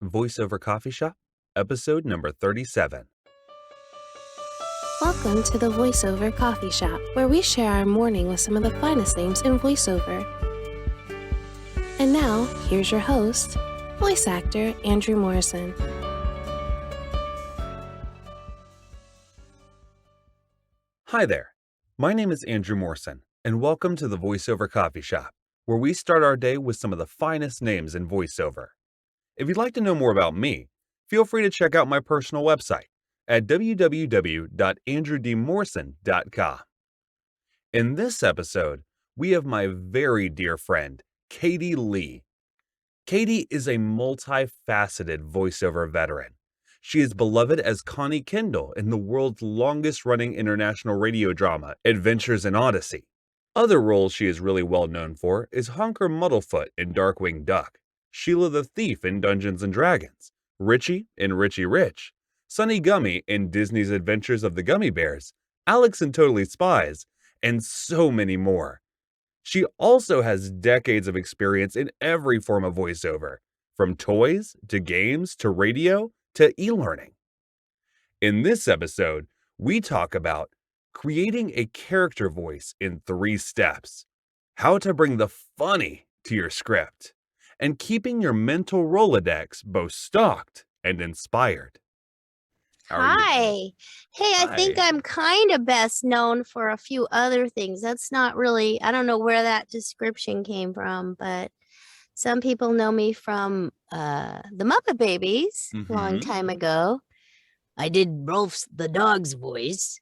Voiceover Coffee Shop, episode number 37. Welcome to the Voiceover Coffee Shop, where we share our morning with some of the finest names in voiceover. And now, here's your host, voice actor Andrew Morrison. Hi there. My name is Andrew Morrison, and welcome to the Voiceover Coffee Shop, where we start our day with some of the finest names in voiceover. If you'd like to know more about me, feel free to check out my personal website at www.andrewdmorrison.com. In this episode, we have my very dear friend, Katie Leigh. Katie is a multi-faceted voiceover veteran. She is beloved as Connie Kendall in the world's longest-running international radio drama, Adventures in Odyssey. Other roles she is really well known for is Honker Muddlefoot in Darkwing Duck, Sheila the Thief in Dungeons & Dragons, Richie in Richie Rich, Sunni Gummi in Disney's Adventures of the Gummi Bears, Alex in Totally Spies, and so many more. She also has decades of experience in every form of voiceover, from toys to games to radio to e-learning. In this episode, we talk about creating a character voice in 3 steps, how to bring the funny to your script, and keeping your mental Rolodex both stocked and inspired. How are you? Hi. Hey, I think Hi. I'm kind of best known for a few other things. That's not really, I don't know where that description came from, but some people know me from the Muppet Babies a long time ago. I did Rowlf's the dog's voice.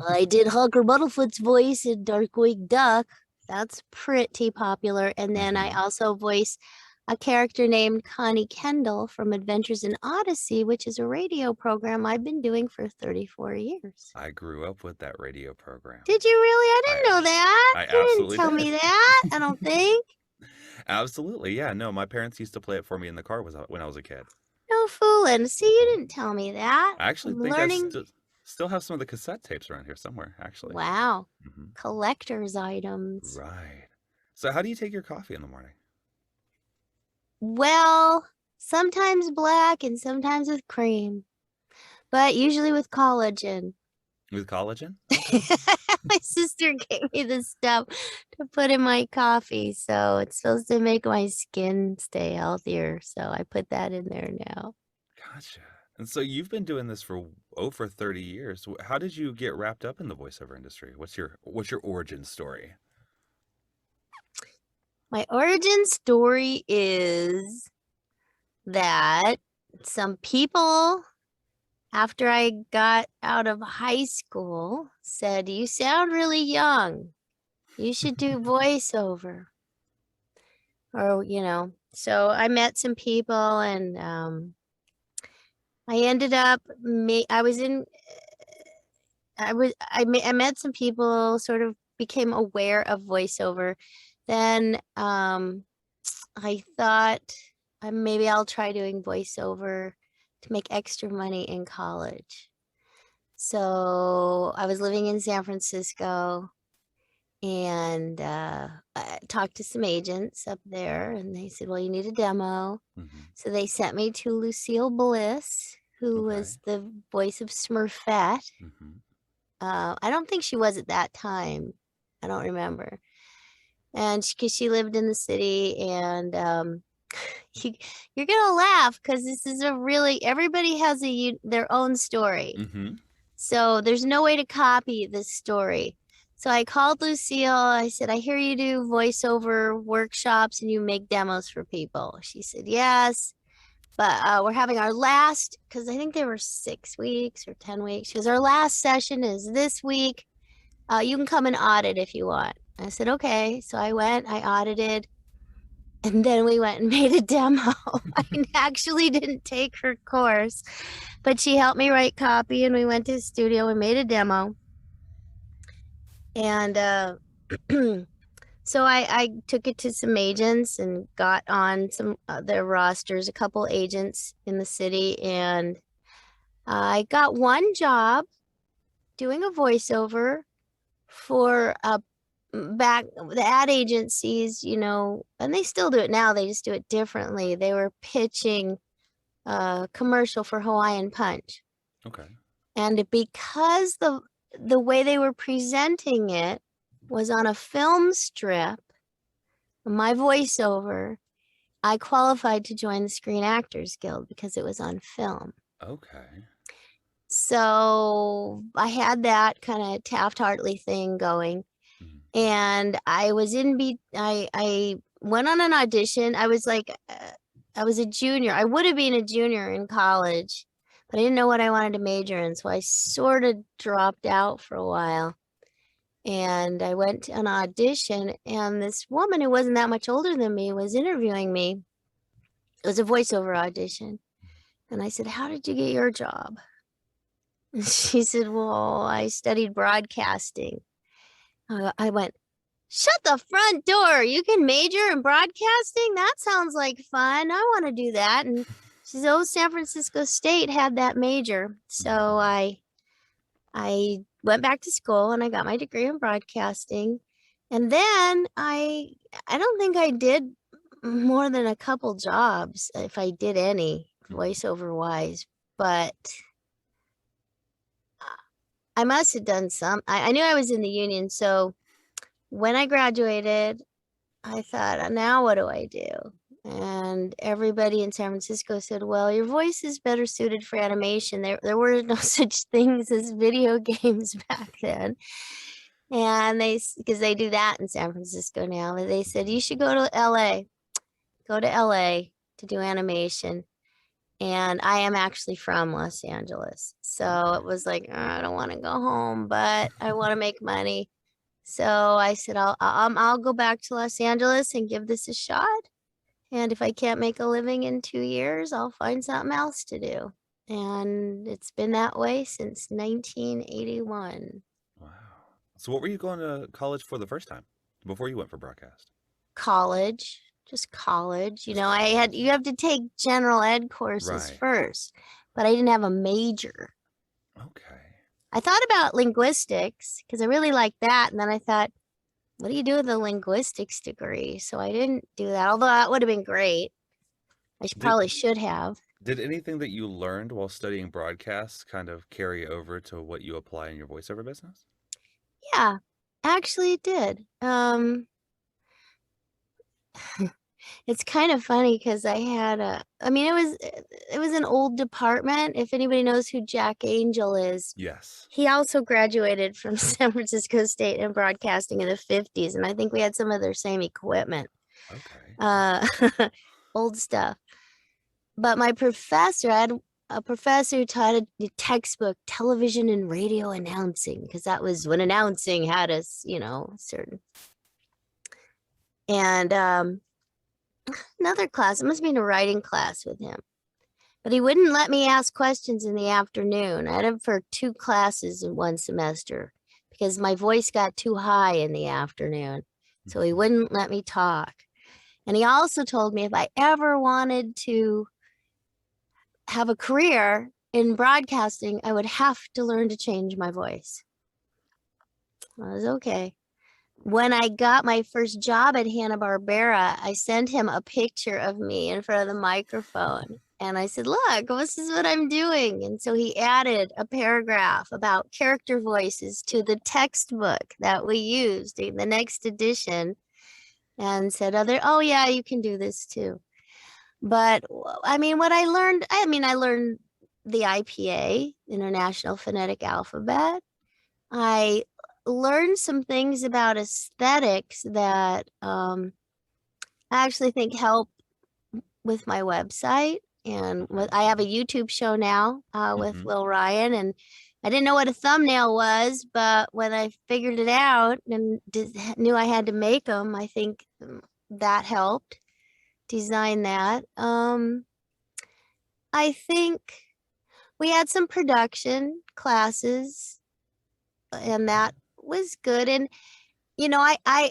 I did Honker Muddlefoot's voice in Darkwing Duck. That's pretty popular. And then I also voice a character named Connie Kendall from Adventures in Odyssey, which is a radio program I've been doing for 34 years. I grew up with that radio program. Did you really? I didn't know that. I You didn't absolutely tell did. me that, I don't think. Absolutely, yeah. No, my parents used to play it for me in the car when I was a kid. No fooling. See, you didn't tell me that. I actually I'm think learning. I still have some of the cassette tapes around here somewhere, actually. Wow. Collector's items. Right. So how do you take your coffee in the morning? Well, sometimes black and sometimes with cream, but usually with collagen. With collagen? My sister gave me this stuff to put in my coffee, so it's supposed to make my skin stay healthier. So I put that in there now. Gotcha. And so you've been doing this for over 30 years. How did you get wrapped up in the voiceover industry? What's your origin story? My origin story is that some people, after I got out of high school, said, "You sound really young. You should do voiceover." Or, so I met some people and I ended up, I met some people, sort of became aware of voiceover. Then I thought maybe I'll try doing voiceover to make extra money in college. So I was living in San Francisco and I talked to some agents up there and they said, well, you need a demo. So they sent me to Lucille Bliss, who was the voice of Smurfette. I don't think she was at that time. I don't remember. And because she lived in the city, and you're gonna laugh because this is everybody has their own story. So there's no way to copy this story. So I called Lucille. I said, I hear you do voiceover workshops and you make demos for people. She said, yes, but we're having our last, because I think they were 6 weeks or 10 weeks. She goes, our last session is this week. You can come and audit if you want. I said, okay. So I went, I audited, and then we went and made a demo. I actually didn't take her course, but she helped me write copy, and we went to the studio and made a demo. And so I took it to some agents and got on some their rosters, a couple agents in the city, and I got one job doing a voiceover for back the ad agencies, and they still do it now, they just do it differently. They were pitching commercial for Hawaiian Punch. Okay. And because the way they were presenting it was on a film strip, my voiceover, I qualified to join the Screen Actors Guild because it was on film. Okay. So I had that kind of Taft-Hartley thing going. And I was I went on an audition. I was like, I was a junior. I would have been a junior in college, but I didn't know what I wanted to major in. So I sort of dropped out for a while. And I went to an audition, and this woman who wasn't that much older than me was interviewing me. It was a voiceover audition. And I said, "How did you get your job?" And she said, "Well, I studied broadcasting." I went, "Shut the front door. You can major in broadcasting? That sounds like fun. I want to do that." And she said, "Oh, San Francisco State had that major." So I went back to school and I got my degree in broadcasting. And then I don't think I did more than a couple jobs, if I did any, voiceover wise, but I must have done some. I knew I was in the union. So when I graduated, I thought, now what do I do? And everybody in San Francisco said, "Well, your voice is better suited for animation." There were no such things as video games back then. And because they do that in San Francisco now, they said, "You should go to LA. Go to LA to do animation." And I am actually from Los Angeles. So it was like, I don't want to go home, but I want to make money. So I said, I'll go back to Los Angeles and give this a shot. And if I can't make a living in 2 years, I'll find something else to do. And it's been that way since 1981. Wow. So what were you going to college for the first time before you went for broadcast? College. Just college. You know, you have to take general ed courses first, but I didn't have a major. Okay. I thought about linguistics because I really liked that. And then I thought, what do you do with a linguistics degree? So I didn't do that, although that would have been great. I probably should have. Did anything that you learned while studying broadcasts kind of carry over to what you apply in your voiceover business? Yeah, actually it did. It's kind of funny because I had it was an old department. If anybody knows who Jack Angel is. Yes. He also graduated from San Francisco State in broadcasting in the 50s. And I think we had some of their same equipment. Okay. Old stuff. But my professor, I had a professor who taught a textbook, television and radio announcing, because that was when announcing had us, certain. And another class, it must have been a writing class with him. But he wouldn't let me ask questions in the afternoon. I had him for 2 classes in one semester because my voice got too high in the afternoon. So he wouldn't let me talk. And he also told me if I ever wanted to have a career in broadcasting, I would have to learn to change my voice. I was okay. When I got my first job at Hanna-Barbera, I sent him a picture of me in front of the microphone. And I said, "Look, this is what I'm doing." And so he added a paragraph about character voices to the textbook that we used in the next edition and said, "Oh yeah, you can do this too." But I mean, what I learned, I learned the IPA, International Phonetic Alphabet. I learned some things about aesthetics that I actually think help with my website. And I have a YouTube show now with Will Ryan, and I didn't know what a thumbnail was, but when I figured it out and knew I had to make them, I think that helped design that. I think we had some production classes, and that was good. And I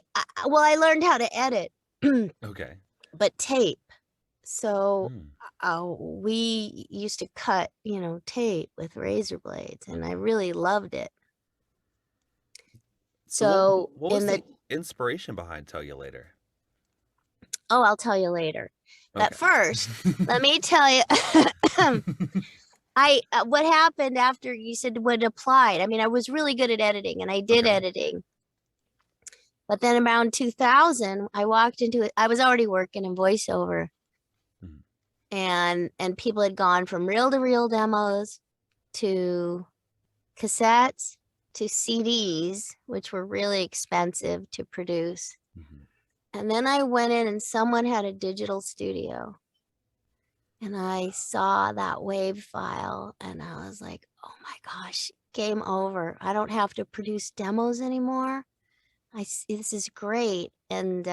learned how to edit. Okay. But tape. So we used to cut, tape with razor blades, and I really loved it. So what was the inspiration behind Tell You Later? Oh, I'll tell you later. Okay. But first, let me tell you, What happened after you said what applied? I mean, I was really good at editing and I did editing. But then around 2000, I walked into it. I was already working in voiceover. And people had gone from reel-to-reel demos to cassettes to CDs, which were really expensive to produce. And then I went in and someone had a digital studio. And I saw that wave file and I was like, oh my gosh, game over. I don't have to produce demos anymore. This is great. And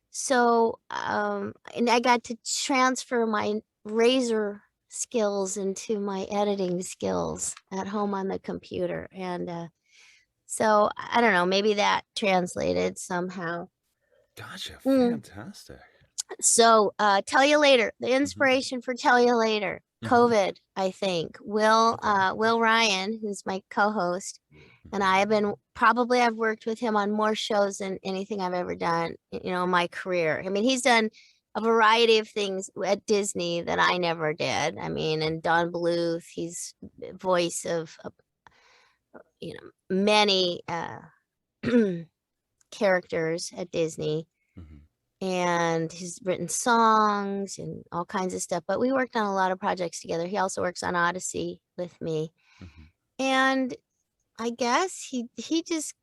so and I got to transfer my razor skills into my editing skills at home on the computer. And so I don't know, maybe that translated somehow. Gotcha. Fantastic. So Tell You Later, the inspiration for Tell You Later, COVID, I think. Will Ryan, who's my co-host, and I've worked with him on more shows than anything I've ever done, in my career. I mean, he's done a variety of things at Disney that I never did. I mean, and Don Bluth, he's voice of, many characters at Disney. And he's written songs and all kinds of stuff. But we worked on a lot of projects together. He also works on Odyssey with me. And I guess he just,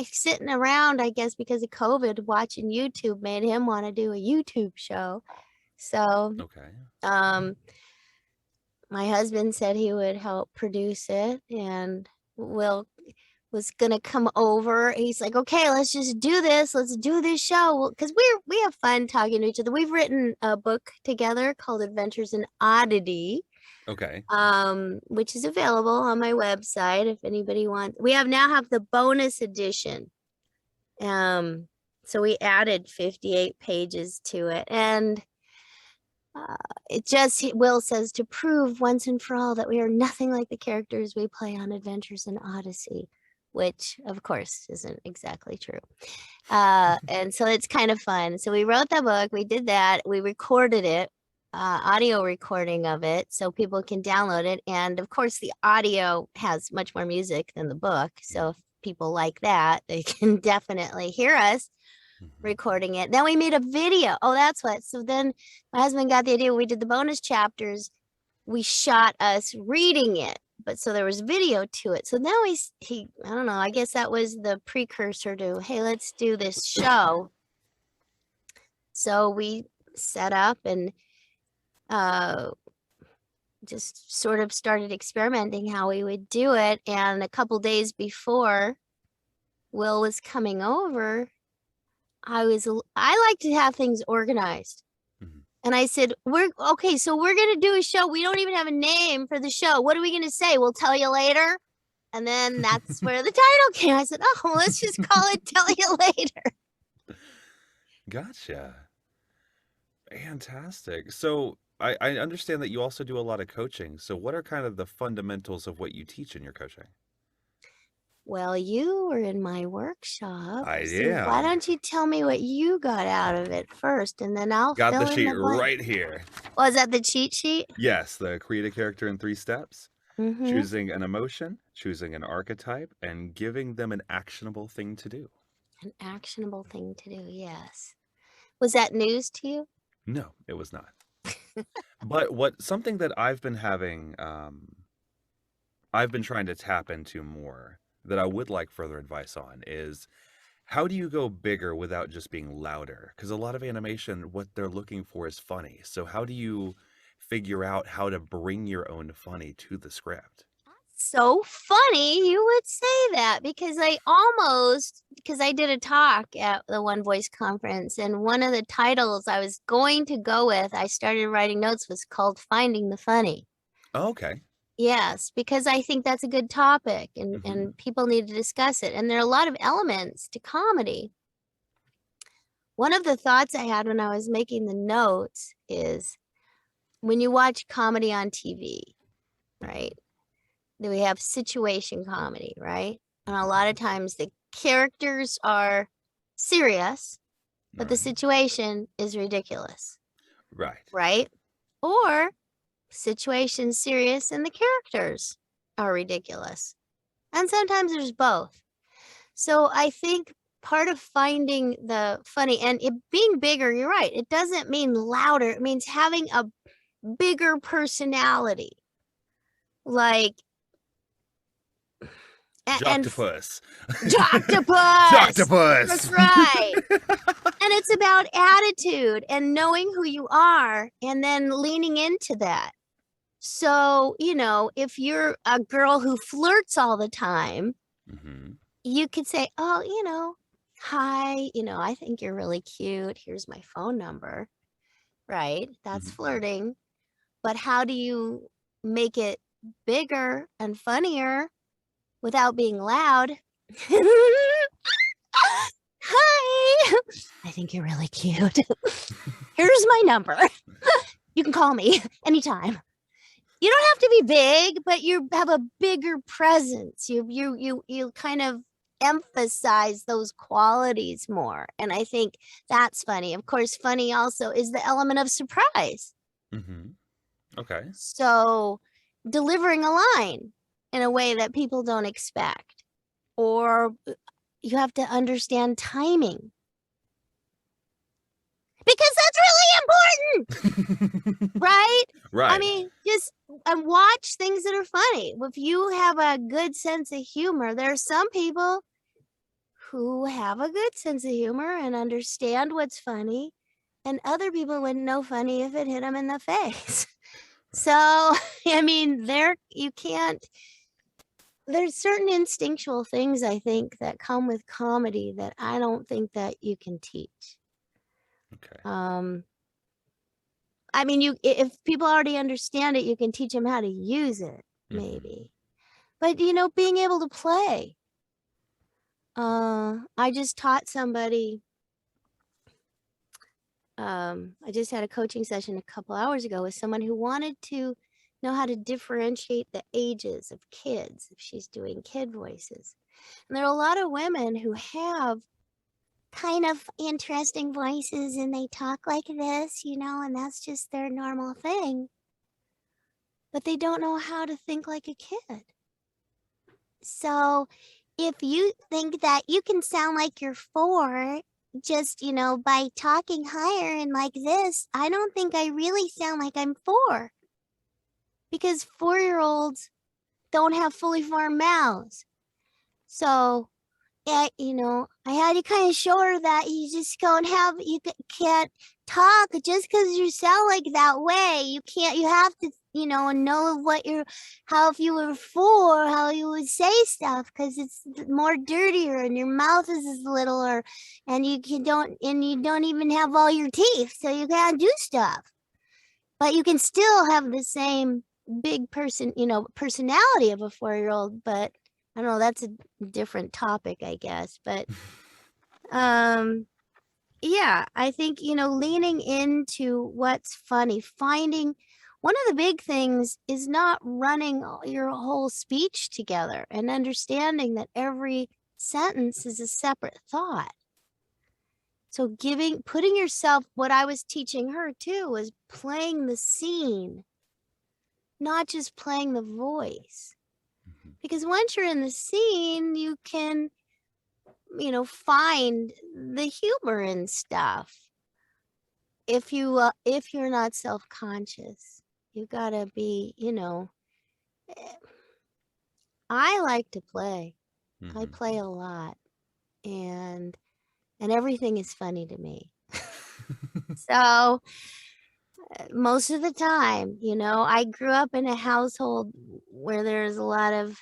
sitting around, I guess, because of COVID, watching YouTube made him want to do a YouTube show. So, my husband said he would help produce it, and Will was gonna come over. He's like, okay, let's just do this. Let's do this show, because we have fun talking to each other. We've written a book together called Adventures in Oddity. Which is available on my website if anybody wants. We now have the bonus edition. So we added 58 pages to it, and Will says, to prove once and for all that we are nothing like the characters we play on Adventures in Odyssey, which of course isn't exactly true. And so it's kind of fun. So we wrote the book, we did that, we recorded it, audio recording of it so people can download it. And of course the audio has much more music than the book. So if people like that, they can definitely hear us recording it. Then we made a video. Oh, that's what. So then my husband got the idea. We did the bonus chapters. We shot us reading it. But so there was video to it. So now I don't know, I guess that was the precursor to, hey, let's do this show. So we set up and just sort of started experimenting how we would do it. And a couple days before Will was coming over, I like to have things organized. And I said, so we're going to do a show. We don't even have a name for the show. What are we going to say? We'll tell you later. And then that's where the title came. I said, well, let's just call it Tell You Later. Gotcha. Fantastic. So I understand that you also do a lot of coaching. So what are kind of the fundamentals of what you teach in your coaching? Well, you were in my workshop. I So am. why don't you tell me what you got out of it first, and then I'll Got fill the in sheet blank. right here. Oh, is that the cheat sheet? Yes, the create a character in 3 steps. Choosing an emotion, choosing an archetype, and giving them an actionable thing to do. An actionable thing to do, yes. Was that news to you? No, it was not. But something that I've been having, I've been trying to tap into more that I would like further advice on is, how do you go bigger without just being louder? Because a lot of animation, what they're looking for is funny. So how do you figure out how to bring your own funny to the script? So funny you would say that, because I did a talk at the One Voice conference, and one of the titles I was going to go with, I started writing notes, was called Finding the Funny. Oh, okay. Yes, because I think that's a good topic, and people need to discuss it. And there are a lot of elements to comedy. One of the thoughts I had when I was making the notes is, when you watch comedy on TV, right? Then we have situation comedy, right? And a lot of times the characters are serious, but the situation is ridiculous. Right. Right? Or situation's serious and the characters are ridiculous. And sometimes there's both. So I think part of finding the funny and it being bigger, you're right, it doesn't mean louder. It means having a bigger personality. Like Joctopus. Joctopus. That's right. And it's about attitude and knowing who you are and then leaning into that. So, if you're a girl who flirts all the time, you could say, oh, hi, I think you're really cute. Here's my phone number. Right? That's flirting. But how do you make it bigger and funnier without being loud? Hi, I think you're really cute. Here's my number. You can call me anytime. You don't have to be big, but you have a bigger presence. You kind of emphasize those qualities more. And I think that's funny. Of course, funny also is the element of surprise. Okay. So delivering a line in a way that people don't expect, or you have to understand timing. Because that's really important, right? Right. I mean, just watch things that are funny. If you have a good sense of humor, there are some people who have a good sense of humor and understand what's funny, and other people wouldn't know funny if it hit them in the face. So, I mean, there's certain instinctual things, I think, that come with comedy that I don't think that you can teach. Okay. I mean, if people already understand it, you can teach them how to use it, maybe. But, being able to play. I just taught somebody, I just had a coaching session a couple hours ago with someone who wanted to know how to differentiate the ages of kids if she's doing kid voices. And there are a lot of women who have kind of interesting voices and they talk like this, and that's just their normal thing. But they don't know how to think like a kid. So if you think that you can sound like you're 4, just, by talking higher and like this, I don't think I really sound like I'm 4. Because 4-year-olds don't have fully formed mouths. So, I had to kind of show her that you just you can't talk just because you sound like that way. You have to, know how if you were 4, how you would say stuff, because it's more dirtier and your mouth is littler and you don't even have all your teeth. So you can't do stuff, but you can still have the same big personality of a 4-year-old, but I don't know, that's a different topic, I guess. But yeah, I think, leaning into what's funny, finding one of the big things is not running your whole speech together and understanding that every sentence is a separate thought. So putting yourself, what I was teaching her too, was playing the scene, not just playing the voice. Because once you're in the scene, you can, find the humor and stuff. If you're not self-conscious, you gotta be, I like to play. I play a lot, and everything is funny to me. So most of the time, I grew up in a household where there's a lot of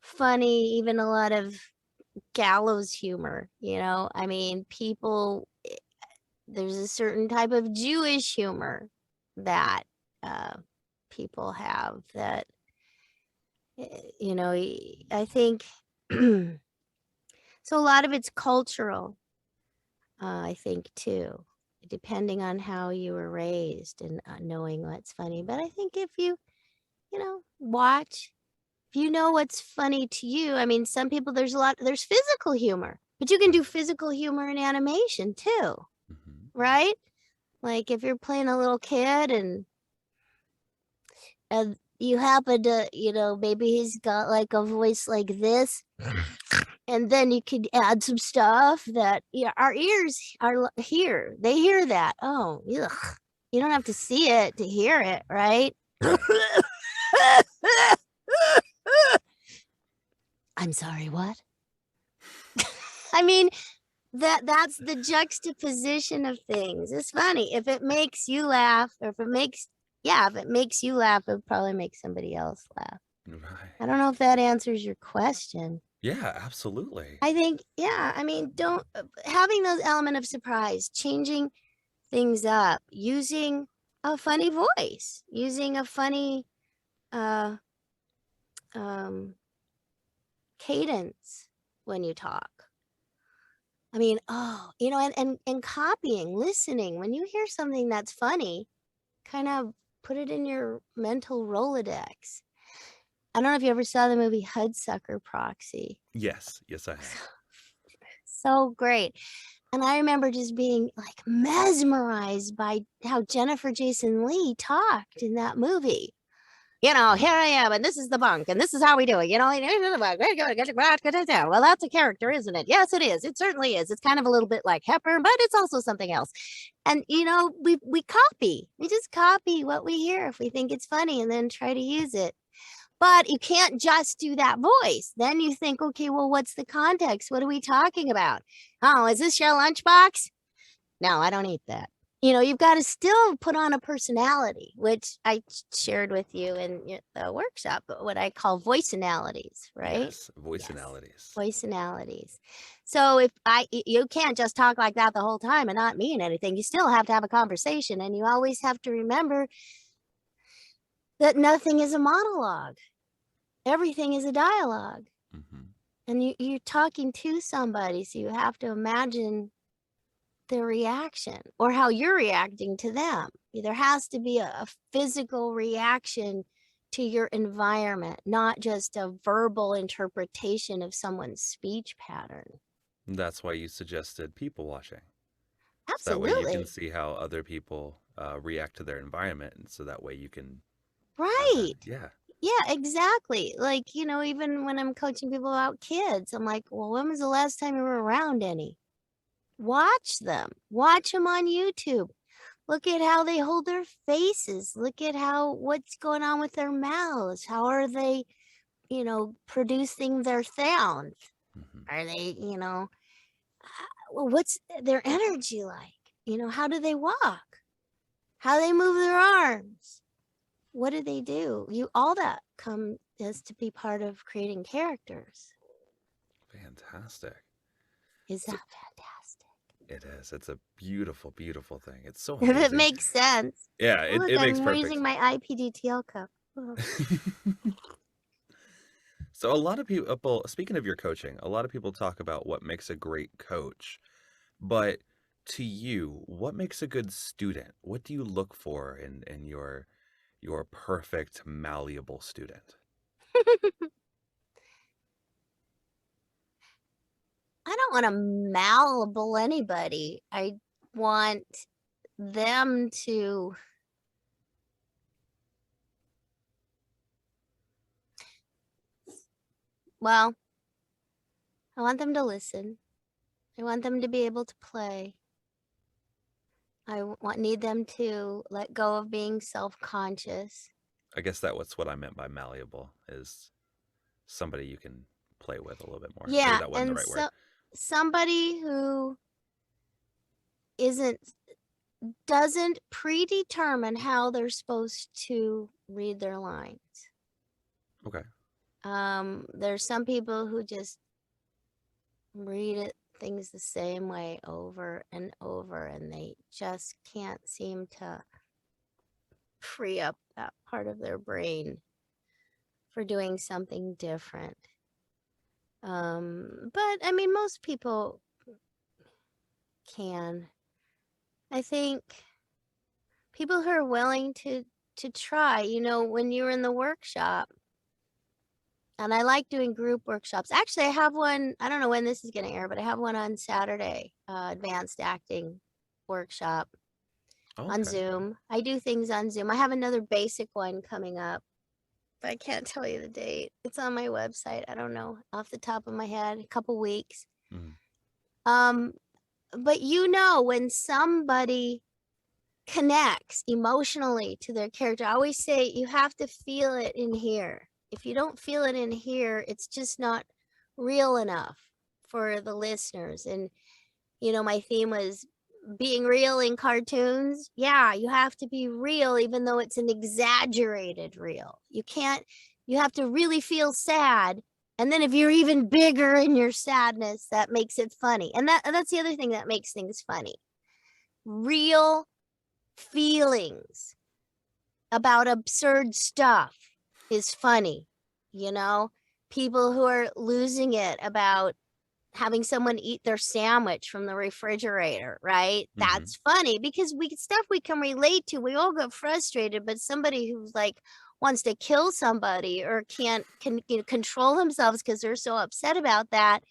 funny, even a lot of gallows humor. I mean, there's a certain type of Jewish humor that people have that, I think, so a lot of it's cultural, I think, too, depending on how you were raised and knowing what's funny. But I think if you, watch, if you know what's funny to you, I mean, some people, there's physical humor, but you can do physical humor in animation too, right? Like if you're playing a little kid and and you happen to, maybe he's got like a voice like this, and then you could add some stuff that our ears are here. They hear that. Oh, ugh. You don't have to see it to hear it, right? I'm sorry, what? I mean, that's the juxtaposition of things. It's funny. If it makes you laugh, or if it makes you laugh, it'll probably make somebody else laugh. Right. I don't know if that answers your question. Yeah, absolutely. I think, don't having those element of surprise, changing things up, using a funny voice, using a funny cadence when you talk. I mean, and copying, listening. When you hear something that's funny, kind of put it in your mental Rolodex. I don't know if you ever saw the movie Hudsucker Proxy. Yes, I have. So great. And I remember just being like mesmerized by how Jennifer Jason Leigh talked in that movie. Here I am, and this is the bunk, and this is how we do it. Well, that's a character, isn't it? Yes, it is. It certainly is. It's kind of a little bit like Hepburn, but it's also something else. And we copy. We just copy what we hear if we think it's funny, and then try to use it. But you can't just do that voice. Then you think, okay, well, what's the context? What are we talking about? Oh, is this your lunchbox? No, I don't eat that. You've got to still put on a personality, which I shared with you in the workshop, what I call voice-analities, right? Yes, voice-analities. Voice-analities. So you can't just talk like that the whole time and not mean anything. You still have to have a conversation, and you always have to remember that nothing is a monologue. Everything is a dialogue. Mm-hmm. And you're talking to somebody, so you have to imagine their reaction or how you're reacting to them. There has to be a physical reaction to your environment, not just a verbal interpretation of someone's speech pattern. That's why you suggested people watching. Absolutely. So that way you can see how other people react to their environment, and so that way you can... Right. Yeah, exactly. Like, even when I'm coaching people about kids, I'm like, well, when was the last time you were around any? Watch them on YouTube. Look at how they hold their faces. Look at what's going on with their mouths. How are they, producing their sound? Mm-hmm. Are they, what's their energy like? How do they walk? How they move their arms? What do they do? All that has to be part of creating characters. Fantastic. Is that fantastic? It is. It's a beautiful, beautiful thing. It's so amazing. If it makes sense. Yeah, it makes perfect sense. I'm using my IPDTL cup. So a lot of people, speaking of your coaching, a lot of people talk about what makes a great coach. But to you, what makes a good student? What do you look for in your perfect, malleable student? I don't want to malleable anybody. I want them to I want them to listen. I want them to be able to play. I need them to let go of being self-conscious. I guess that's what I meant by malleable, is somebody you can play with a little bit more. Yeah, that wasn't the right word. Somebody who doesn't predetermine how they're supposed to read their lines. Okay. There's some people who just read things the same way over and over, and they just can't seem to free up that part of their brain for doing something different. But I mean, most people can. I think people who are willing to try, when you're in the workshop, and I like doing group workshops. Actually, I have one, I don't know when this is going to air, but I have one on Saturday, advanced acting workshop. on Okay. Zoom. I do things on Zoom. I have another basic one coming up, but I can't tell you the date. It's on my website. I don't know off the top of my head, a couple weeks. Mhm. But you know, when somebody connects emotionally to their character, I always say you have to feel it in here. If you don't feel it in here, it's just not real enough for the listeners. And, you know, my theme was being real in cartoons. Yeah, you have to be real, even though it's an exaggerated real. You have to really feel sad. And then if you're even bigger in your sadness, that makes it funny. And that's the other thing that makes things funny. Real feelings about absurd stuff is funny. You know, people who are losing it about having someone eat their sandwich from the refrigerator, right? Mhm. That's funny because stuff we can relate to. We all get frustrated, but somebody who's like wants to kill somebody or can control themselves because they're so upset about that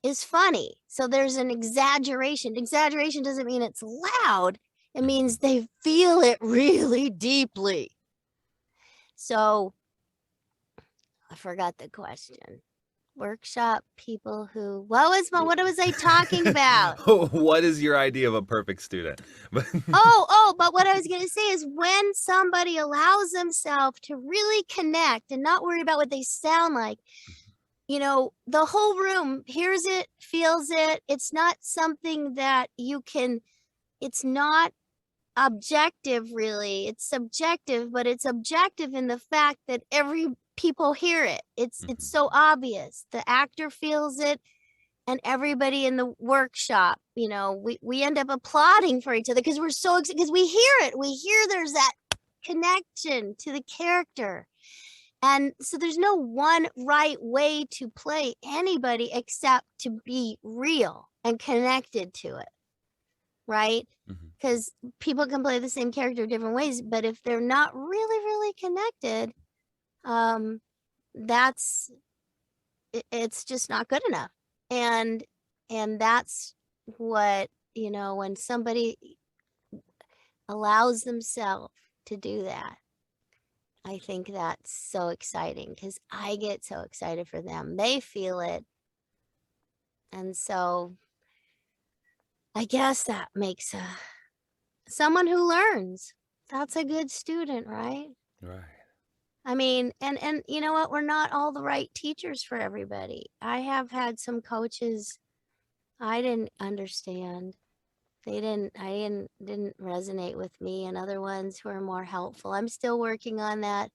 is funny. So there's an exaggeration. Exaggeration doesn't mean it's loud. It means they feel it really deeply. So I forgot the question. Workshop people who what was I talking about? What is your idea of a perfect student? But what I was going to say is when somebody allows themselves to really connect and not worry about what they sound like, you know, the whole room hears it, feels it. It's not something that it's not objective really. It's subjective, but it's objective in the fact that people hear it. It's so obvious. The actor feels it and everybody in the workshop, you know, we end up applauding for each other because we're so excited because we hear it. We hear there's that connection to the character. And so there's no one right way to play anybody except to be real and connected to it. Right? Because people can play the same character different ways, but if they're not really, really connected, it's just not good enough. And that's what, you know, when somebody allows themselves to do that, I think that's so exciting because I get so excited for them. They feel it. And so I guess that makes someone who learns. That's a good student, right? Right. I mean, and you know what? We're not all the right teachers for everybody. I have had some coaches I didn't understand. Didn't resonate with me, and other ones who are more helpful. I'm still working on that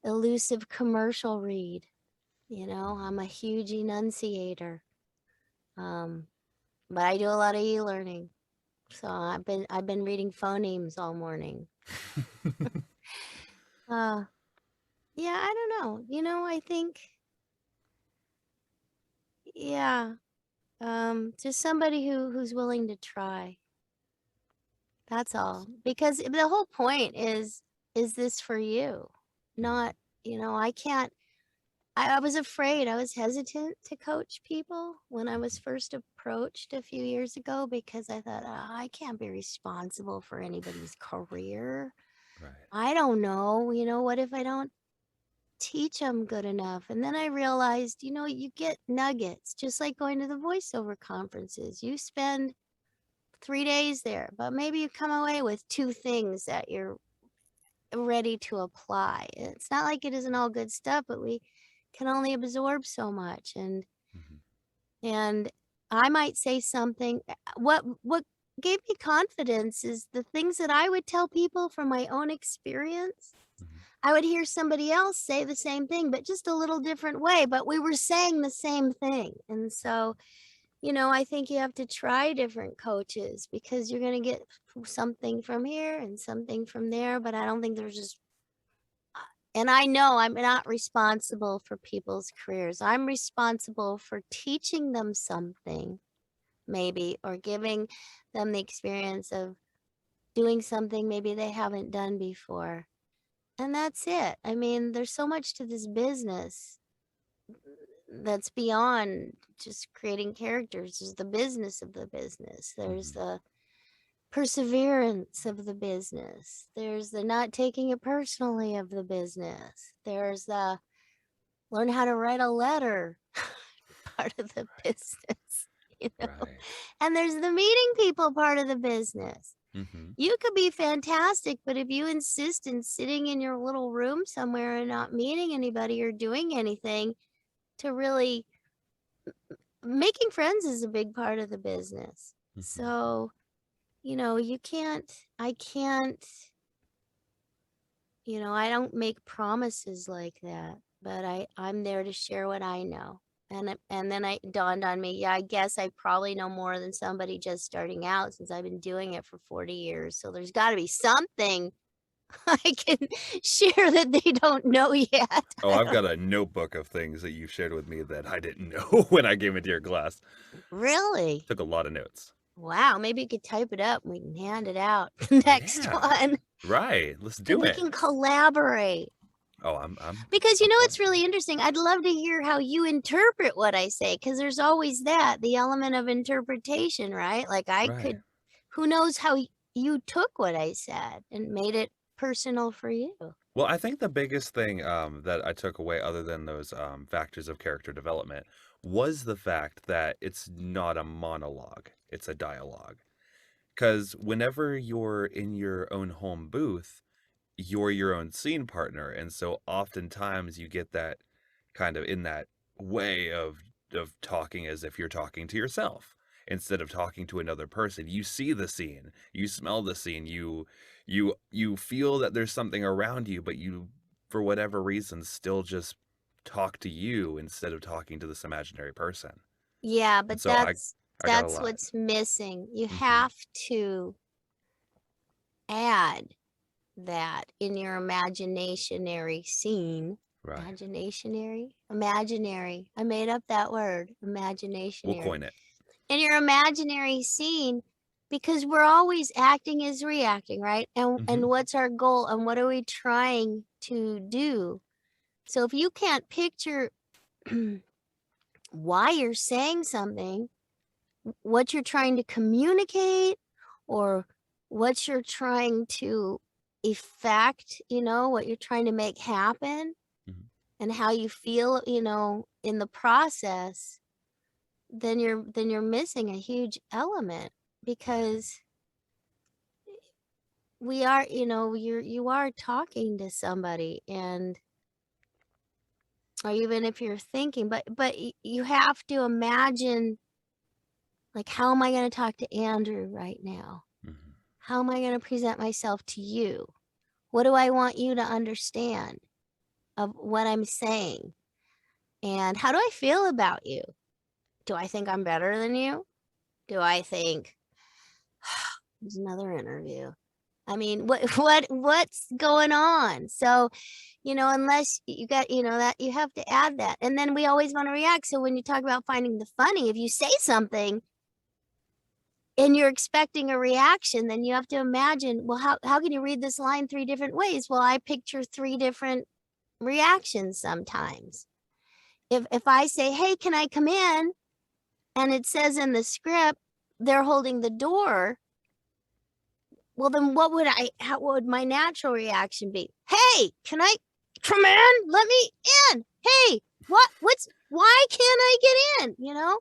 elusive commercial read. You know, I'm a huge enunciator. But I do a lot of e-learning. So I've been reading phonemes all morning. Yeah, I don't know. You know, I think yeah. Just somebody who's willing to try. That's all. Because the whole point is this for you? Not, you know, I was afraid. I was hesitant to coach people when I was first approached a few years ago because I thought, oh, I can't be responsible for anybody's career. Right. I don't know. You know, what if I don't teach them good enough? And then I realized, you know, you get nuggets, just like going to the voiceover conferences. You spend 3 days there, but maybe you come away with 2 things that you're ready to apply. It's not like it isn't all good stuff, but we can only absorb so much. And I might say something. What gave me confidence is the things that I would tell people from my own experience. I would hear somebody else say the same thing, but just a little different way, but we were saying the same thing. And so, you know, I think you have to try different coaches because you're going to get something from here and something from there, but I don't think there's just and I know I'm not responsible for people's careers. I'm responsible for teaching them something, maybe, or giving them the experience of doing something maybe they haven't done before. And that's it. I mean, there's so much to this business that's beyond just creating characters. There's the business of the business. There's the perseverance of the business. There's the not taking it personally of the business. There's the learn how to write a letter part of the business, you know. Right. And there's the meeting people part of the business. Mm-hmm. You could be fantastic, but if you insist in sitting in your little room somewhere and not meeting anybody or doing anything to really making friends is a big part of the business. Mm-hmm. So, you know, I can't, you know, I don't make promises like that, but I'm there to share what I know. And then it dawned on me, yeah, I guess I probably know more than somebody just starting out since I've been doing it for 40 years. So there's got to be something I can share that they don't know yet. Oh, I've got a notebook of things that you shared with me that I didn't know when I came into your class. Really? Took a lot of notes. Wow, maybe you could type it up and we can hand it out next one. Right, let's do and it. We can collaborate. Oh, I'm because you know it's really interesting. I'd love to hear how you interpret what I say, because there's always the element of interpretation, right? Like who knows how you took what I said and made it personal for you. Well, I think the biggest thing that I took away, other than those factors of character development, was the fact that it's not a monologue, it's a dialogue. Because whenever you're in your own home booth, you're your own scene partner, and so oftentimes you get that kind of in that way of talking as if you're talking to yourself instead of talking to another person. You see the scene, you smell the scene, you feel that there's something around you, but you, for whatever reason, still just talk to you instead of talking to this imaginary person. Yeah, but so that's what's missing. You have to add that in your imaginationary scene. Right. Imaginary. I made up that word, imagination. We'll coin it. In your imaginary scene, because we're always acting as reacting, right? And what's our goal and what are we trying to do? So if you can't picture why you're saying something, what you're trying to communicate, or what you're trying to effect, you know, what you're trying to make happen, and how you feel, you know, in the process, then you're missing a huge element, because we are, you know, you are talking to somebody, and or even if you're thinking, but you have to imagine, like, how am I going to talk to Andrew right now? How am I going to present myself to you? What do I want you to understand of what I'm saying? And how do I feel about you? Do I think I'm better than you? Do I think there's another interview? I mean, what's going on? So, you know, unless you got, you know, that you have to add that. And then we always want to react. So when you talk about finding the funny, if you say something and you're expecting a reaction, then you have to imagine, well, how can you read this line 3 different ways? Well, I picture 3 different reactions sometimes. If I say, hey, can I come in? And it says in the script, they're holding the door. Well, then what would my natural reaction be? Hey, can I come in? Let me in. Hey, why can't I get in? You know?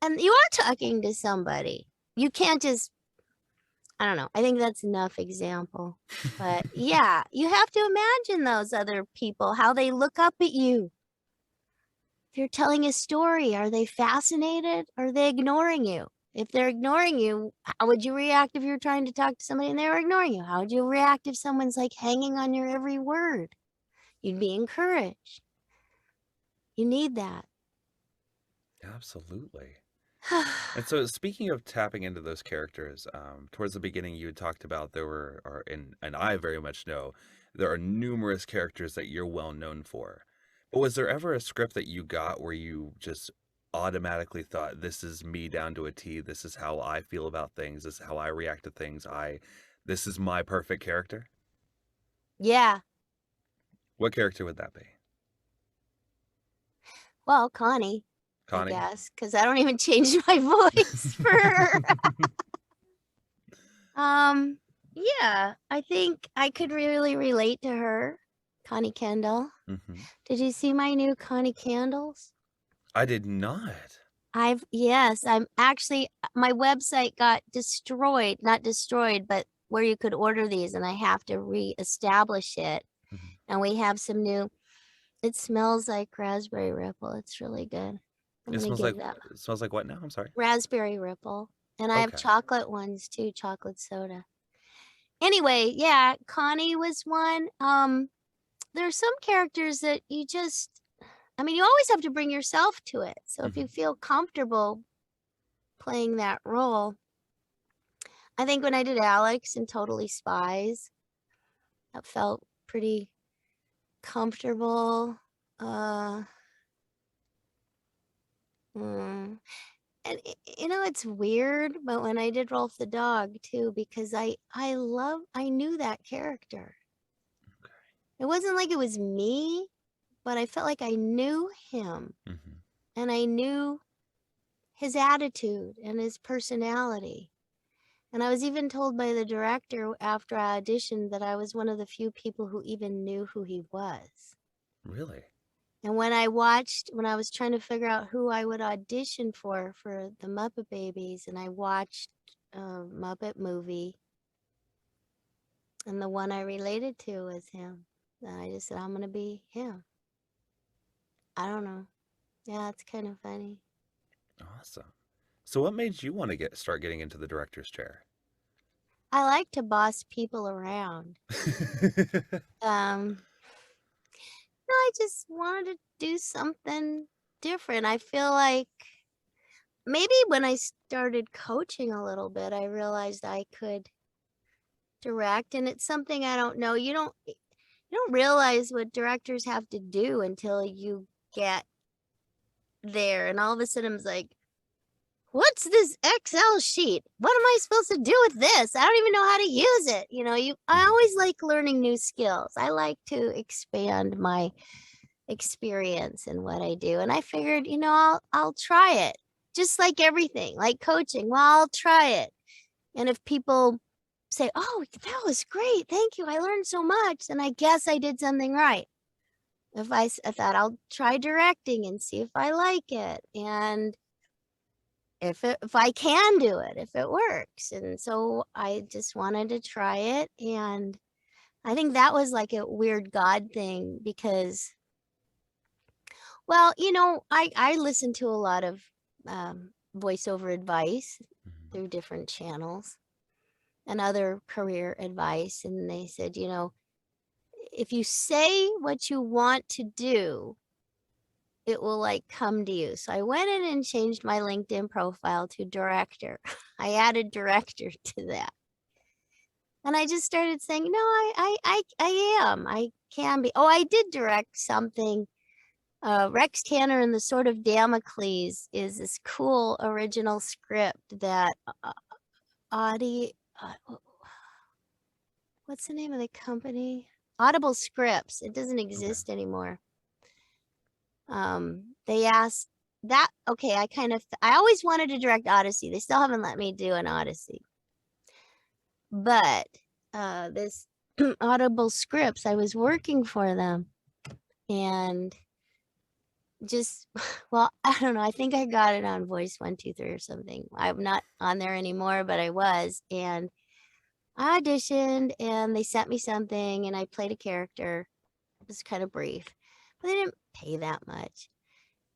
And you are talking to somebody. You can't just, I don't know. I think that's enough example. But yeah, you have to imagine those other people, how they look up at you. If you're telling a story, are they fascinated? Or are they ignoring you? If they're ignoring you, how would you react if you're trying to talk to somebody and they were ignoring you? How would you react if someone's like hanging on your every word? You'd be encouraged. You need that. Absolutely. And so, speaking of tapping into those characters, towards the beginning, you had talked about and I very much know, there are numerous characters that you're well known for. But was there ever a script that you got where you just automatically thought, this is me down to a T, this is how I feel about things, this is how I react to things, this is my perfect character? Yeah. What character would that be? Well, Connie. I guess, because I don't even change my voice for her. Yeah, I think I could really relate to her, Connie Kendall. Did you see my new Connie candles? I did not. I'm actually, my website got destroyed, not destroyed, but where you could order these, and I have to reestablish it. And we have some new, it smells like raspberry ripple. It's really good. It smells like what now? I'm sorry. Raspberry ripple. And I have Okay. chocolate ones too, chocolate soda. Anyway, yeah, Connie was one. There are some characters that you just, I mean, you always have to bring yourself to it. So if you feel comfortable playing that role, I think when I did Alex in Totally Spies, that felt pretty comfortable. And you know, it's weird, but when I did Rolf the dog too, because I knew that character. Okay. It wasn't like it was me, but I felt like I knew him, and I knew his attitude and his personality. And I was even told by the director after I auditioned that I was one of the few people who even knew who he was. Really? And when I was trying to figure out who I would audition for the Muppet Babies, and I watched a Muppet movie, and the one I related to was him. And I just said, I'm going to be him. I don't know. Yeah, it's kind of funny. Awesome. So what made you want to start getting into the director's chair? I like to boss people around. No, I just wanted to do something different. I feel like maybe when I started coaching a little bit, I realized I could direct, and it's something I don't know. You don't realize what directors have to do until you get there, and all of a sudden I'm like, what's this Excel sheet? What am I supposed to do with this? I don't even know how to use it. You know, I always like learning new skills. I like to expand my experience in what I do. And I figured, you know, I'll try it. Just like everything, like coaching. Well, I'll try it. And if people say, oh, that was great, thank you, I learned so much, then I guess I did something right. If I thought I'll try directing and see if I like it, and if I can do it, if it works. And so I just wanted to try it. And I think that was like a weird God thing because, well, you know, I listen to a lot of voiceover advice through different channels and other career advice. And they said, you know, if you say what you want to do, it will like come to you. So I went in and changed my LinkedIn profile to director. I added director to that. And I just started saying, no, I am. I can be. Oh, I did direct something. Rex Tanner and the Sword of Damocles is this cool original script that what's the name of the company? Audible Scripts. It doesn't exist anymore. They asked that, okay, I always wanted to direct Odyssey. They still haven't let me do an Odyssey. But this Audible Scripts, I was working for them. And just, well, I don't know. I think I got it on Voice 123 or something. I'm not on there anymore, but I was. And I auditioned and they sent me something and I played a character. It was kind of brief, but they didn't pay that much.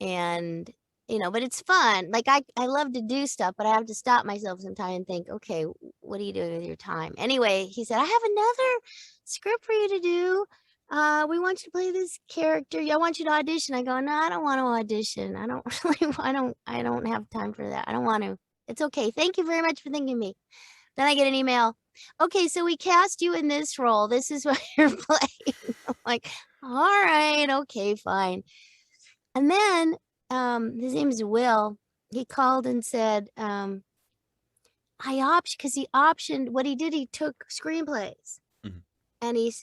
And, you know, but it's fun. Like I love to do stuff, but I have to stop myself sometime and think, okay, what are you doing with your time? Anyway, he said, I have another script for you to do. We want you to play this character. I want you to audition. I go, no, I don't want to audition. I don't really, I don't have time for that. I don't want to. It's okay. Thank you very much for thinking of me. Then I get an email. Okay, so we cast you in this role. This is what you're playing. I'm like, all right, okay, fine. And then his name is Will. He called and said, because he optioned, what he did, he took screenplays and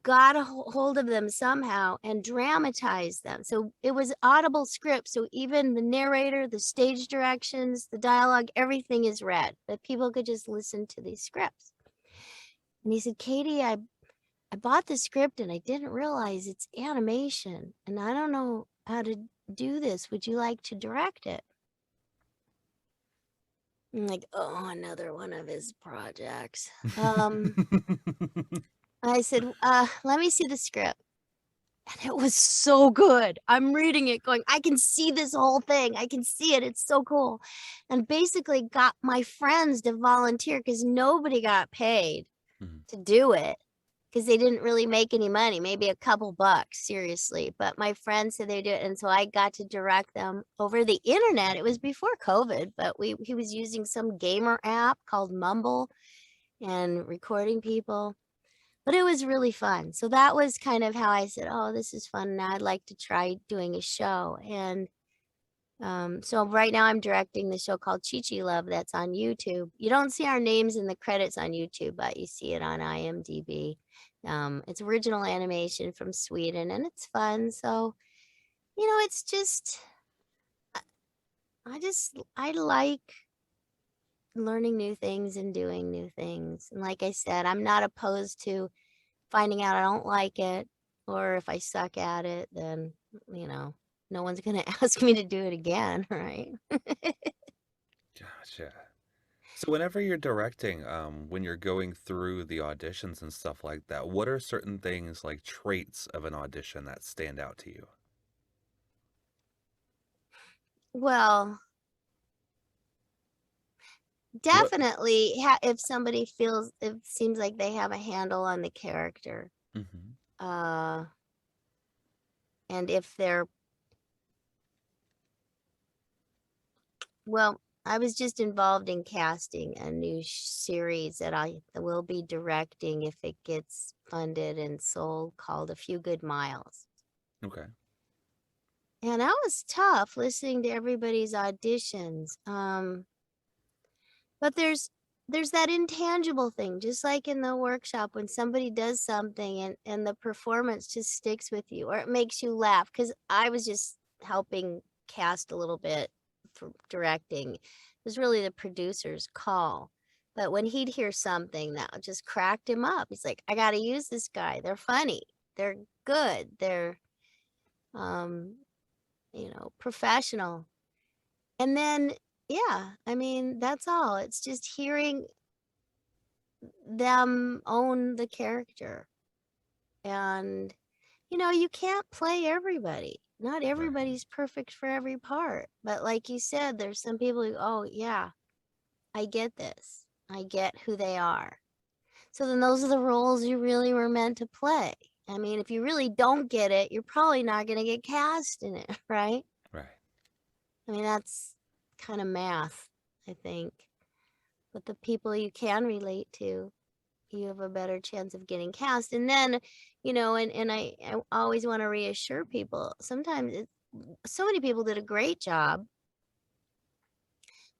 got a hold of them somehow and dramatized them. So it was audible script. So even the narrator, the stage directions, the dialogue, everything is read, but people could just listen to these scripts. And he said, Katie, I bought the script and I didn't realize it's animation and I don't know how to do this. Would you like to direct it? I'm like, oh, another one of his projects. I said, let me see the script. And it was so good. I'm reading it going, I can see this whole thing. I can see it. It's so cool. And basically got my friends to volunteer because nobody got paid to do it because they didn't really make any money, maybe a couple bucks, seriously. But my friends said they do it. And so I got to direct them over the internet. It was before COVID, but he was using some gamer app called Mumble and recording people. But it was really fun. So that was kind of how I said, oh, this is fun. Now I'd like to try doing a show. And so right now I'm directing the show called Chi Love that's on YouTube. You don't see our names in the credits on YouTube, but you see it on IMDb. It's original animation from Sweden and it's fun. So, it's just, I like learning new things and doing new things. And like I said, I'm not opposed to finding out I don't like it, or if I suck at it, then, no one's going to ask me to do it again, right? Gotcha. So whenever you're directing, when you're going through the auditions and stuff like that, what are certain things like traits of an audition that stand out to you? Well, definitely if somebody feels, it seems like they have a handle on the character. And if they're, well, I was just involved in casting a new series that I will be directing if it gets funded and sold, called A Few Good Miles. Okay. And that was tough listening to everybody's auditions. But there's that intangible thing, just like in the workshop when somebody does something and the performance just sticks with you or it makes you laugh. Because I was just helping cast a little bit for directing. It was really the producer's call. But when he'd hear something that just cracked him up, he's like, I got to use this guy. They're funny. They're good. They're, professional. And then, yeah, I mean, that's all. It's just hearing them own the character. And, you can't play everybody. Not everybody's perfect for every part. But like you said, there's some people who, oh, yeah, I get this. I get who they are. So then those are the roles you really were meant to play. I mean, if you really don't get it, you're probably not going to get cast in it, right? Right. I mean, that's kind of math, I think. But the people you can relate to, you have a better chance of getting cast. And then, and I always want to reassure people. Sometimes so many people did a great job.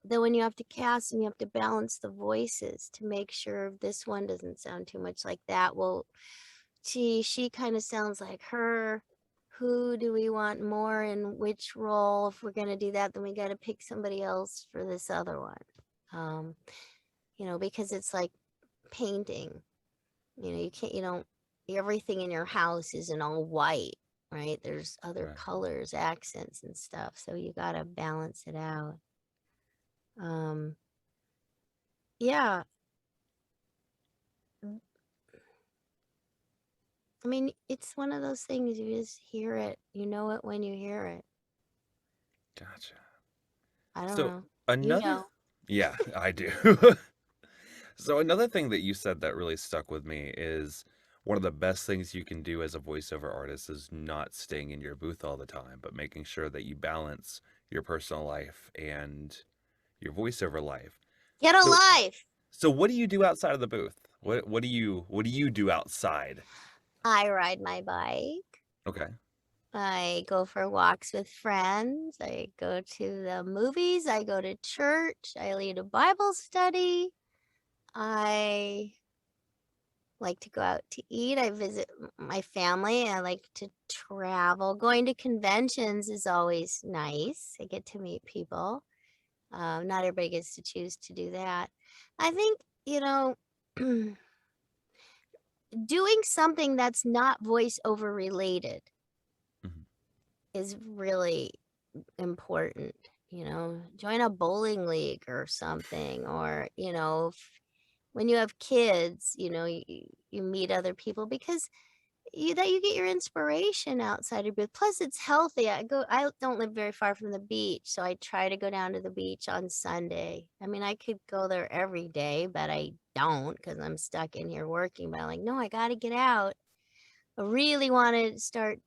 Then when you have to cast and you have to balance the voices to make sure this one doesn't sound too much like that. Well, she kind of sounds like her. Who do we want more in which role? If we're going to do that, then we got to pick somebody else for this other one. Because it's like painting. You can't, everything in your house isn't all white, right? There's other colors, accents and stuff. So you got to balance it out. Yeah. I mean, it's one of those things, you just hear it. You know it when you hear it. Gotcha. I don't know. Another, yeah, I do. So another thing that you said that really stuck with me is one of the best things you can do as a voiceover artist is not staying in your booth all the time, but making sure that you balance your personal life and your voiceover life. Get a life. So what do you do outside of the booth? What do you do outside? I ride my bike. Okay. I go for walks with friends. I go to the movies. I go to church. I lead a Bible study. I like to go out to eat. I visit my family. I like to travel. Going to conventions is always nice. I get to meet people. Not everybody gets to choose to do that. I think, doing something that's not voiceover related is really important. Join a bowling league or something, or when you have kids, you meet other people, because you get your inspiration outside of it. Plus, it's healthy. I don't live very far from the beach, so I try to go down to the beach on Sunday. I mean, I could go there every day, but I don't because I'm stuck in here working. But I'm like, no, I got to get out. I really want to start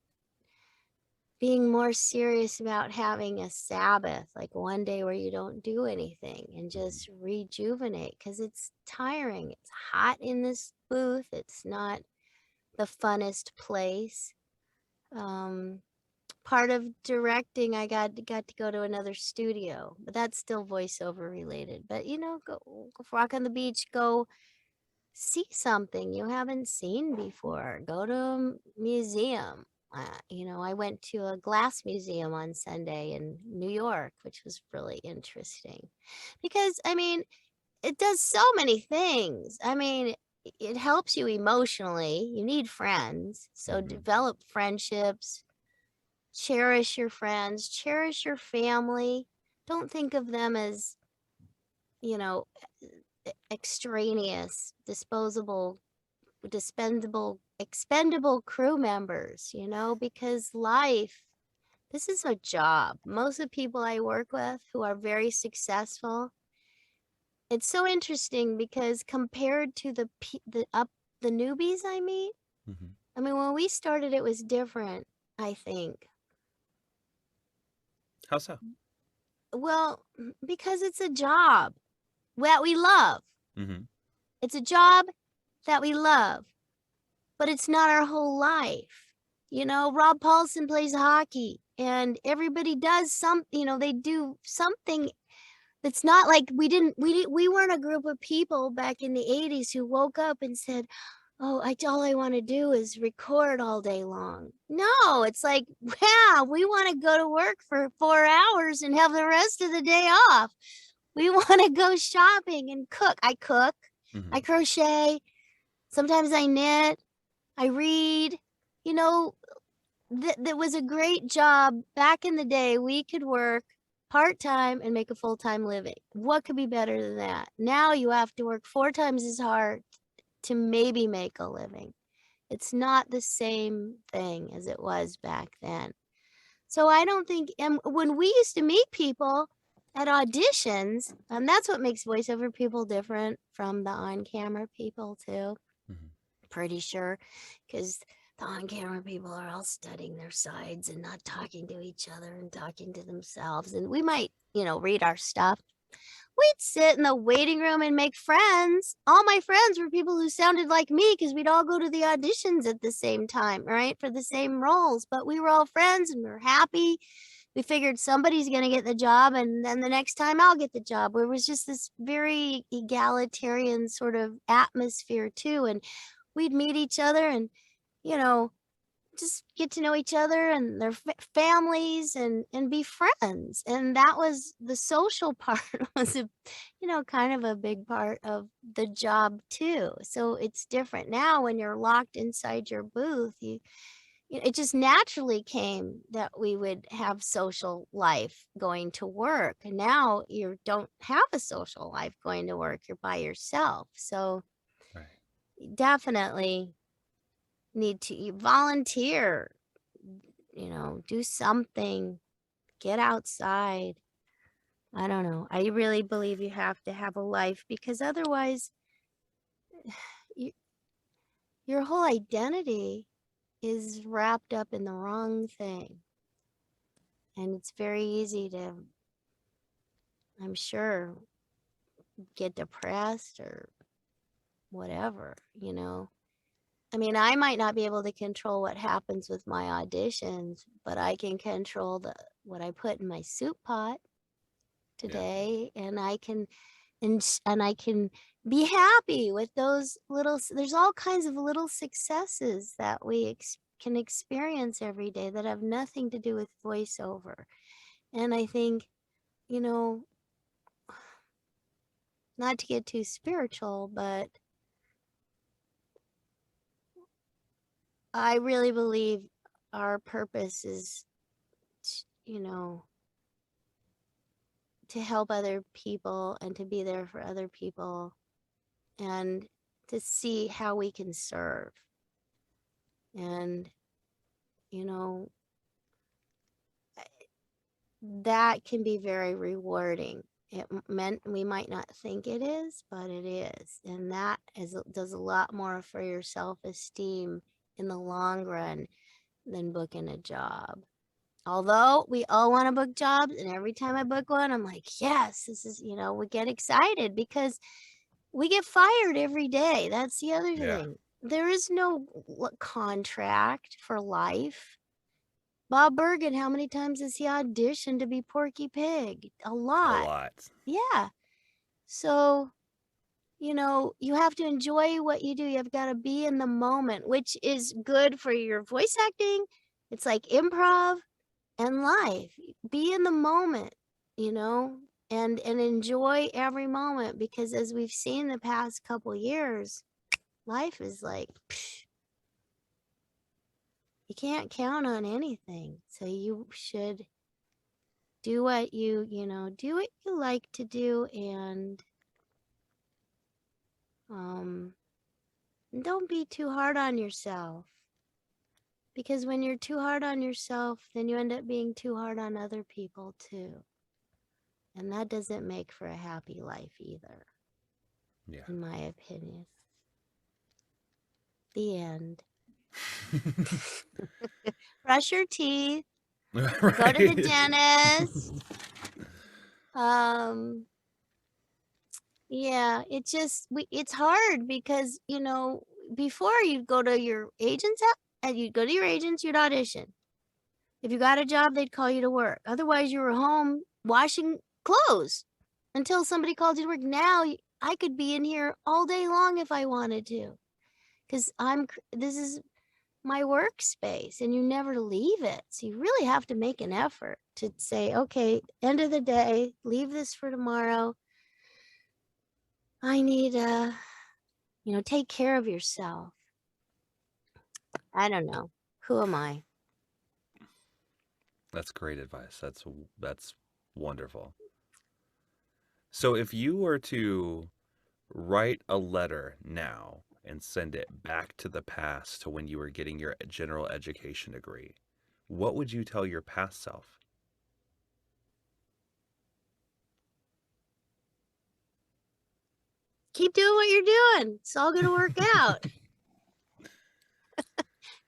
being more serious about having a Sabbath, like one day where you don't do anything and just rejuvenate, because it's tiring. It's hot in this booth. It's not the funnest place. Part of directing, I got to go to another studio, but that's still voiceover related. But go walk on the beach, go see something you haven't seen before, go to a museum. I went to a glass museum on Sunday in New York, which was really interesting, because it does so many things. It helps you emotionally. You need friends, so develop friendships, cherish your friends, cherish your family. Don't think of them as extraneous, disposable, expendable crew members, because this is a job. Most of the people I work with who are very successful, it's so interesting because compared to the newbies I meet, when we started, it was different, I think. How so? Well, because it's a job that we love. It's a job that we love, but it's not our whole life. Rob Paulson plays hockey, and everybody does something, they do something that's not like we weren't a group of people back in the 80s who woke up and said, oh, all I want to do is record all day long. No, it's like, yeah, we want to go to work for 4 hours and have the rest of the day off. We want to go shopping and cook. I cook, I crochet, sometimes I knit, I read. That was a great job. Back in the day, we could work part-time and make a full-time living. What could be better than that? Now you have to work 4 times as hard to maybe make a living. It's not the same thing as it was back then. So I don't think, and when we used to meet people at auditions, and that's what makes voiceover people different from the on-camera people too. Pretty sure, because the on-camera people are all studying their sides and not talking to each other and talking to themselves. And we might, read our stuff. We'd sit in the waiting room and make friends. All my friends were people who sounded like me because we'd all go to the auditions at the same time, right? For the same roles. But we were all friends and we were happy. We figured somebody's going to get the job, and then the next time I'll get the job. Where it was just this very egalitarian sort of atmosphere too. And we'd meet each other and, just get to know each other and their families and be friends. And that was the social part was kind of a big part of the job too. So it's different now when you're locked inside your booth. It just naturally came that we would have social life going to work. And now you don't have a social life going to work. You're by yourself. So definitely need to volunteer, do something, get outside. I don't know. I really believe you have to have a life, because otherwise your whole identity is wrapped up in the wrong thing. And it's very easy to, I'm sure, get depressed or whatever, I might not be able to control what happens with my auditions, but I can control what I put in my soup pot today, and I can be happy with those little, there's all kinds of little successes that we can experience every day that have nothing to do with voiceover. And I think, you know, not to get too spiritual, but I really believe our purpose is, you know, to help other people and to be there for other people and to see how we can serve. And, you know, that can be very rewarding. It meant we might not think it is, but it is. And that does a lot more for your self-esteem in the long run than booking a job. Although we all want to book jobs, and every time I book one, I'm like, yes, this is, you know, we get excited because we get fired every day. That's the other thing. There is no contract for life. Bob Bergen, how many times has he auditioned to be Porky Pig? A lot. A lot. Yeah. So, you know, you have to enjoy what you do. You've got to be in the moment, which is good for your voice acting. It's like improv and life. Be in the moment, you know, and enjoy every moment, because as we've seen the past couple years, life is like, psh, you can't count on anything. So you should do what you like to do, and don't be too hard on yourself. Because when you're too hard on yourself, then you end up being too hard on other people too. And that doesn't make for a happy life either. Yeah. In my opinion. The end. Brush your teeth. Right. Go to the dentist. Yeah, it's hard because, you know, before you'd go to your agent's and you'd go to your agents, you'd audition. If you got a job, they'd call you to work. Otherwise, you were home washing clothes until somebody called you to work. Now I could be in here all day long if I wanted to, because this is my workspace and you never leave it. So you really have to make an effort to say, okay, end of the day, leave this for tomorrow. I need take care of yourself. I don't know. Who am I? That's great advice. That's wonderful. So if you were to write a letter now and send it back to the past, to when you were getting your general education degree, what would you tell your past self? Keep doing what you're doing. It's all going to work out.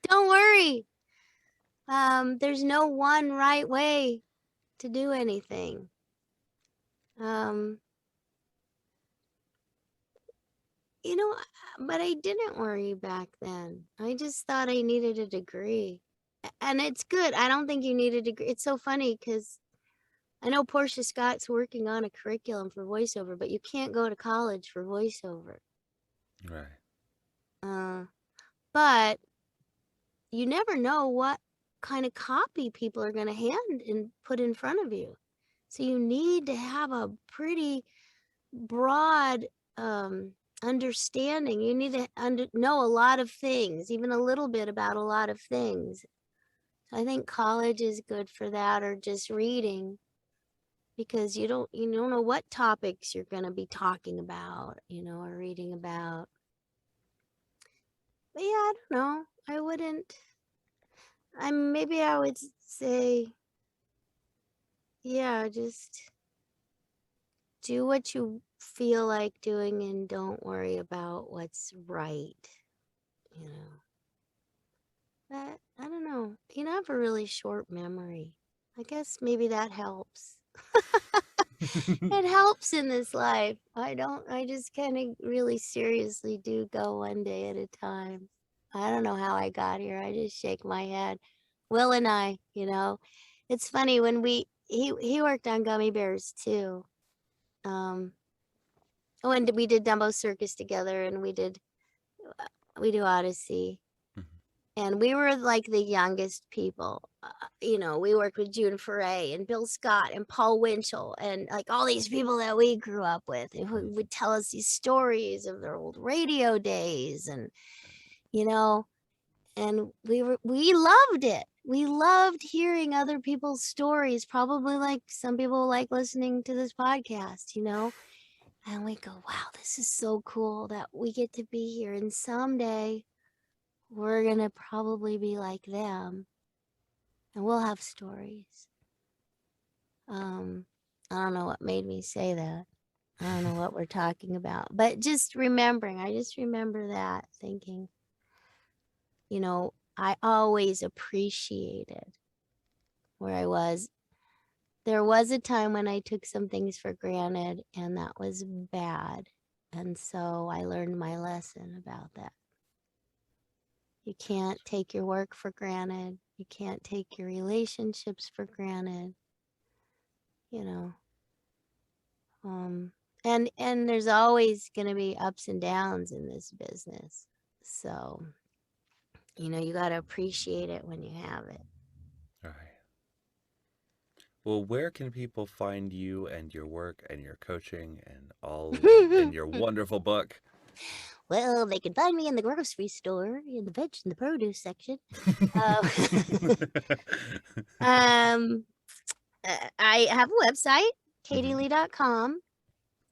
Don't worry. There's no one right way to do anything. You know, but I didn't worry back then. I just thought I needed a degree. And it's good. I don't think you need a degree. It's so funny because I know Portia Scott's working on a curriculum for voiceover, but you can't go to college for voiceover. Right. But you never know what kind of copy people are going to hand and put in front of you. So you need to have a pretty broad understanding. You need to know a lot of things, even a little bit about a lot of things. I think college is good for that, or just reading, because you don't know what topics you're going to be talking about, or reading about. But yeah, I don't know. Maybe I would say, yeah, just do what you feel like doing and don't worry about what's right, But I don't know. I have a really short memory. I guess maybe that helps. It helps in this life. I just kind of really seriously do go one day at a time. I don't know how I got here. I just shake my head. Will and I, it's funny when he worked on Gummi Bears too. Oh, and we did Dumbo Circus together, and we do Odyssey. And we were like the youngest people. We worked with June Foray and Bill Scott and Paul Winchell and like all these people that we grew up with, and who would tell us these stories of their old radio days, and and we loved it. We loved hearing other people's stories, probably like some people like listening to this podcast, and we go, wow, this is so cool that we get to be here, and someday we're going to probably be like them, and we'll have stories. I don't know what made me say that. I don't know what we're talking about, but I just remember that thinking, I always appreciated where I was. There was a time when I took some things for granted, and that was bad. And so I learned my lesson about that. You can't take your work for granted. You can't take your relationships for granted. And there's always going to be ups and downs in this business. So, you got to appreciate it when you have it. All right. Well, where can people find you and your work and your coaching and all in your wonderful book? Well, they can find me in the grocery store in the veg and the produce section. I have a website, katieleigh.com,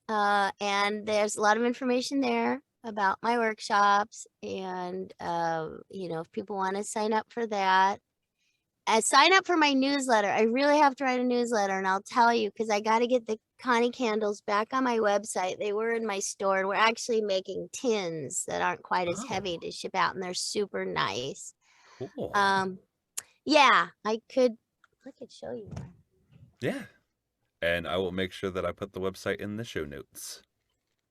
and there's a lot of information there about my workshops, and if people want to sign up for that, sign up for my newsletter. I really have to write a newsletter, and I'll tell you, because I got to get the Connie candles back on my website. They were in my store, and we're actually making tins that aren't quite as heavy to ship out, and they're super nice. Cool. Yeah, I could show you one. Yeah. And I will make sure that I put the website in the show notes.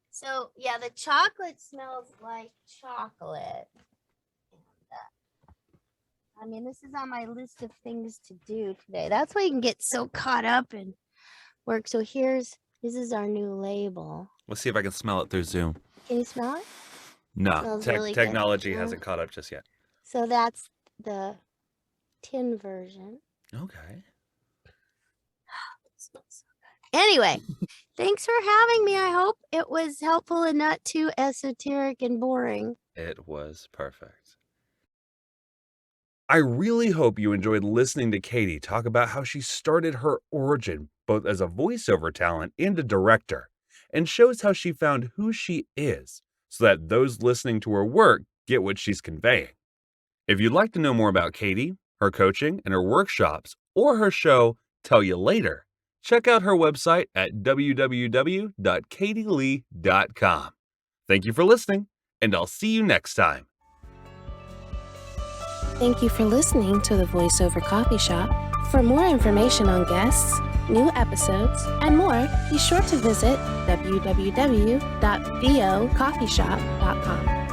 So, yeah, the chocolate smells like chocolate. This is on my list of things to do today. That's why you can get so caught up in work. So this is our new label. Let's see if I can smell it through Zoom. Can you smell it? No, really technology hasn't caught up just yet. So that's the tin version. Okay. It smells so good. Anyway, thanks for having me. I hope it was helpful and not too esoteric and boring. It was perfect. I really hope you enjoyed listening to Katie talk about how she started her origin both as a voiceover talent and a director, and shows how she found who she is so that those listening to her work get what she's conveying. If you'd like to know more about Katie, her coaching, and her workshops, or her show, Tell You Later, check out her website at www.katieleigh.com. Thank you for listening, and I'll see you next time. Thank you for listening to the Voiceover Coffee Shop. For more information on guests, new episodes, and more, be sure to visit www.vocoffeeshop.com.